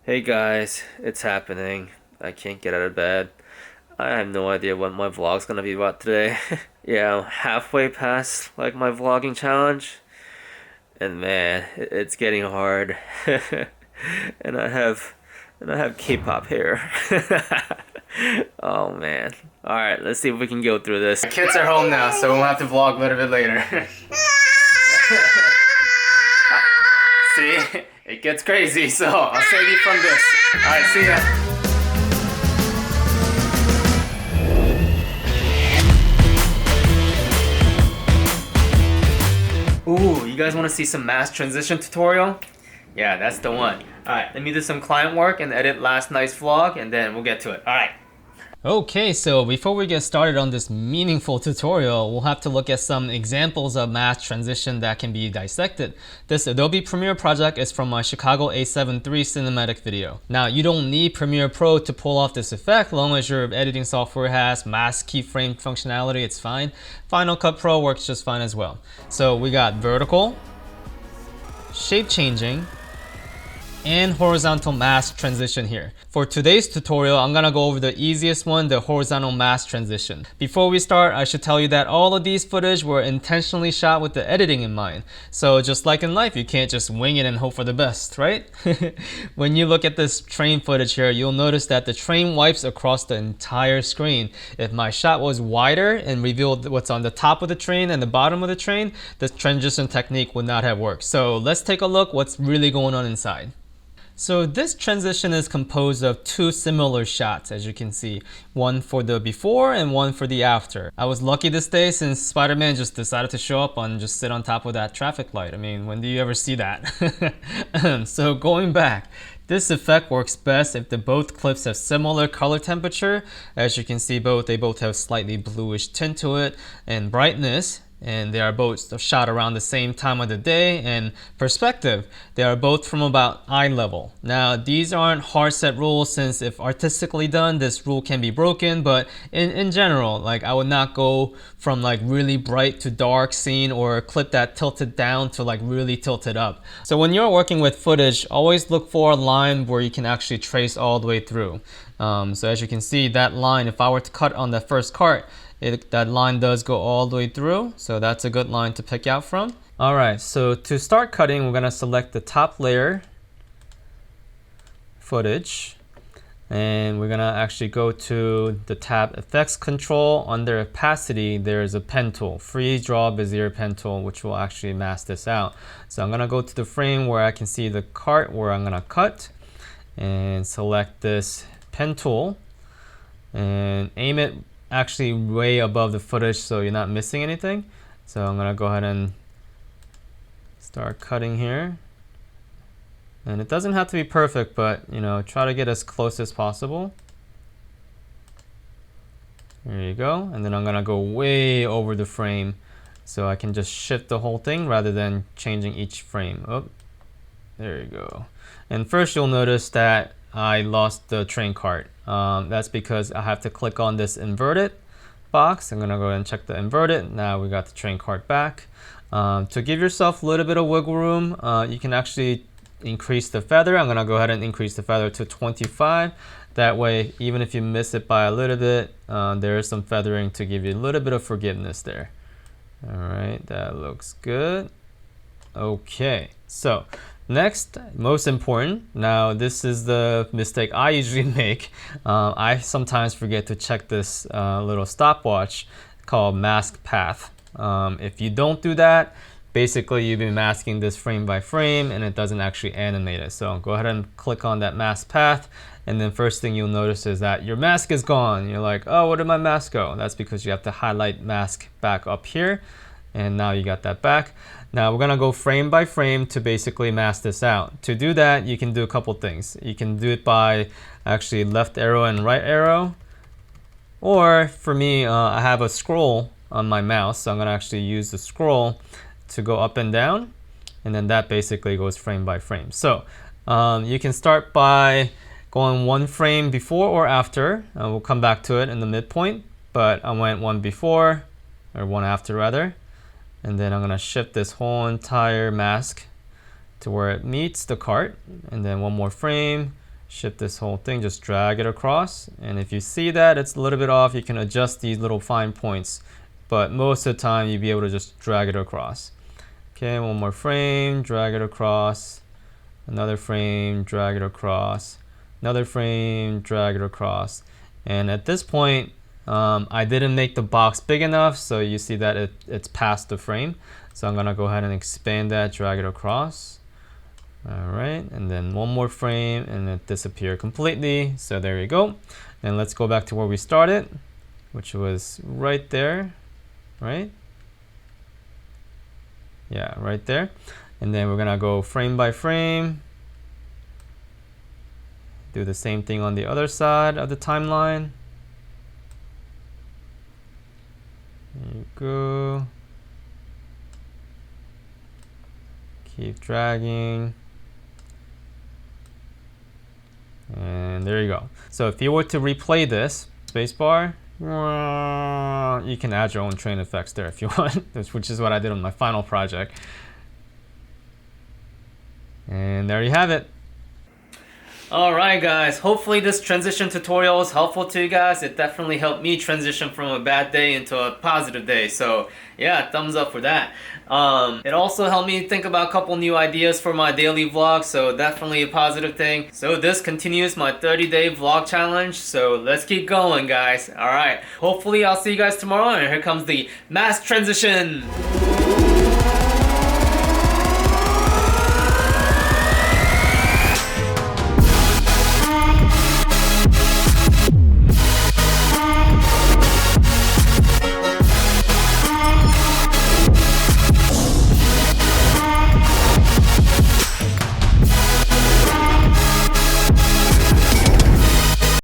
Hey guys, it's happening. I can't get out of bed. I have no idea what my vlog's gonna be about today. Yeah, I'm halfway past like my vlogging challenge, and man, it's getting hard. And I have K-pop hair. Oh man. All right, let's see if we can go through this. My kids are home now, so we'll have to vlog a little bit later. See? It gets crazy, so I'll save you from this. Alright, see ya. Ooh, you guys want to see some mass transition tutorial? Yeah, that's the one. Alright, let me do some client work and edit last night's vlog, and then we'll get to it. Alright. Okay, so before we get started on this meaningful tutorial, we'll have to look at some examples of mass transition that can be dissected. This Adobe Premiere project is from my Chicago A7 III cinematic video. Now, you don't need Premiere Pro to pull off this effect. Long as your editing software has mask keyframe functionality, it's fine. Final Cut Pro works just fine as well. So we got vertical, shape changing, and horizontal mask transition here. For today's tutorial, I'm gonna go over the easiest one, the horizontal mask transition. Before we start, I should tell you that all of these footage were intentionally shot with the editing in mind. So just like in life, you can't just wing it and hope for the best, right? When you look at this train footage here, you'll notice that the train wipes across the entire screen. If my shot was wider and revealed what's on the top of the train and the bottom of the train, the transition technique would not have worked. So let's take a look what's really going on inside. So this transition is composed of two similar shots, as you can see. One for the before and one for the after. I was lucky this day since Spider-Man just decided to show up and just sit on top of that traffic light. I mean, when do you ever see that? So going back, this effect works best if the both clips have similar color temperature. As you can see, they both have slightly bluish tint to it and brightness. And they are both shot around the same time of the day, and perspective, they are both from about eye level. Now, these aren't hard set rules, since if artistically done, this rule can be broken, but in general, like, I would not go from like really bright to dark scene or a clip that tilted down to like really tilted up. So when you're working with footage, always look for a line where you can actually trace all the way through. So as you can see, that line, if I were to cut on the first cart, that line does go all the way through, so that's a good line to pick out from. Alright, so to start cutting, we're going to select the top layer footage, and we're going to actually go to the tab Effects Control. Under Opacity, there's a pen tool, Freeze Draw Bezier pen tool, which will actually mask this out. So I'm going to go to the frame where I can see the cart where I'm going to cut, and select this pen tool and aim it actually way above the footage so you're not missing anything. So I'm gonna go ahead and start cutting here, and it doesn't have to be perfect, but you know, try to get as close as possible. There you go. And then I'm gonna go way over the frame so I can just shift the whole thing rather than changing each frame. Oh, there you go. And first you'll notice that I lost the train cart. That's because I have to click on this inverted box. I'm gonna go ahead and check the inverted. Now we got the train cart back. To give yourself a little bit of wiggle room, you can actually increase the feather. I'm gonna go ahead and increase the feather to 25. That way, even if you miss it by a little bit, there is some feathering to give you a little bit of forgiveness there. All right, that looks good. Okay, so next, most important, now this is the mistake I usually make. I sometimes forget to check this little stopwatch called mask path. If you don't do that, basically you've been masking this frame by frame and it doesn't actually animate it. So go ahead and click on that mask path, and then first thing you'll notice is that your mask is gone. You're like, oh, where did my mask go? That's because you have to highlight mask back up here, and now you got that back. Now we're gonna go frame by frame to basically mask this out. To do that, you can do a couple things. You can do it by actually left arrow and right arrow, or for me, I have a scroll on my mouse, so I'm gonna actually use the scroll to go up and down, and then that basically goes frame by frame. So you can start by going one frame before or after. We'll come back to it in the midpoint, but I went one before, or one after rather. And then I'm gonna shift this whole entire mask to where it meets the cart, and then one more frame, shift this whole thing, just drag it across. And if you see that it's a little bit off, you can adjust these little fine points. But most of the time you'll be able to just drag it across. Okay, one more frame, drag it across. Another frame, drag it across. Another frame, drag it across. And at this point, I didn't make the box big enough, so you see that it's past the frame. So I'm gonna go ahead and expand that, drag it across. All right, and then one more frame and it disappeared completely. So there you go. And let's go back to where we started, which was right there, right? Yeah, right there. And then we're gonna go frame by frame. Do the same thing on the other side of the timeline. There you go. Keep dragging. And there you go. So if you were to replay this, spacebar, you can add your own train effects there if you want, which is what I did on my final project. And there you have it. Alright guys, hopefully this transition tutorial was helpful to you guys. It definitely helped me transition from a bad day into a positive day. So yeah, thumbs up for that. It also helped me think about a couple new ideas for my daily vlog, so definitely a positive thing. So this continues my 30-day vlog challenge, so let's keep going guys. Alright, hopefully I'll see you guys tomorrow, and here comes the mass transition.